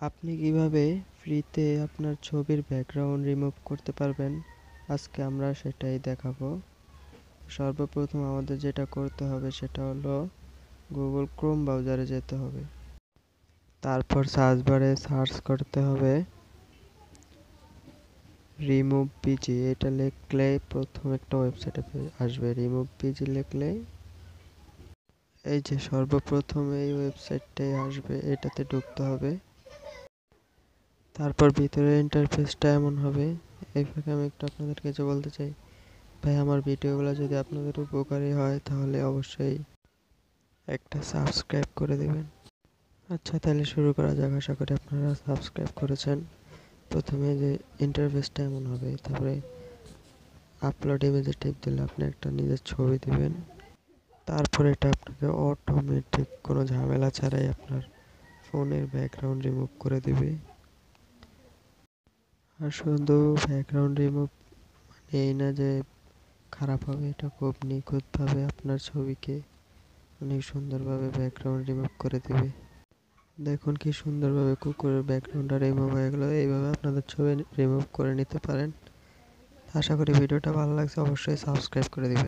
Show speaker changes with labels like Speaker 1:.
Speaker 1: আপনি কিভাবে ফ্রিতে আপনার ছবির ব্যাকগ্রাউন্ড রিমুভ করতে পারবেন, আজকে আমরা সেটাই দেখাবো। সর্বপ্রথম আমাদের যেটা করতে হবে সেটা হলো গুগল ক্রোম ব্রাউজারে যেতে হবে। তারপর সার্চ বারে সার্চ করতে হবে রিমুভ পিজি। এটা লিখলে প্রথম একটা ওয়েবসাইটে আসবে। রিমুভ পিজি লিখলে এই যে সর্বপ্রথম এই ওয়েবসাইটটাই আসবে, এটাতে ঢুকতে হবে। তারপর ভিতরে ইন্টারফেসটা এমন হবে। এই ফাঁকে আমি একটু আপনাদেরকে কিছু বলতে চাই। ভাই, আমার ভিডিওগুলো যদি আপনাদের উপকারী হয় তাহলে অবশ্যই একটা সাবস্ক্রাইব করে দেবেন। আচ্ছা, তাহলে শুরু করা যাক। আশা করি আপনারা সাবস্ক্রাইব করেছেন। প্রথমে যে ইন্টারফেসটা এমন হবে, তারপরে আপলোড ইমেজে টিপ দিলে আপনি একটা নিজের ছবি দিবেন। তারপরে এটা আপনাকে অটোমেটিক কোনো ঝামেলা ছাড়াই আপনার ফোনের ব্যাকগ্রাউন্ড রিমুভ করে দিবে। আর শুধু ব্যাকগ্রাউন্ড রিমুভ মানে এই না যে খারাপ হবে, এটা খুব নিখুঁতভাবে আপনার ছবিকে অনেক সুন্দরভাবে ব্যাকগ্রাউন্ড রিমুভ করে দিবে। দেখুন কি সুন্দরভাবে কুকুরের ব্যাকগ্রাউন্ডটা রিমুভ হয়ে গেল। এইভাবে আপনাদের ছবি রিমুভ করে নিতে পারেন। আশা করি ভিডিওটা ভালো লাগছে, অবশ্যই সাবস্ক্রাইব করে দিবেন।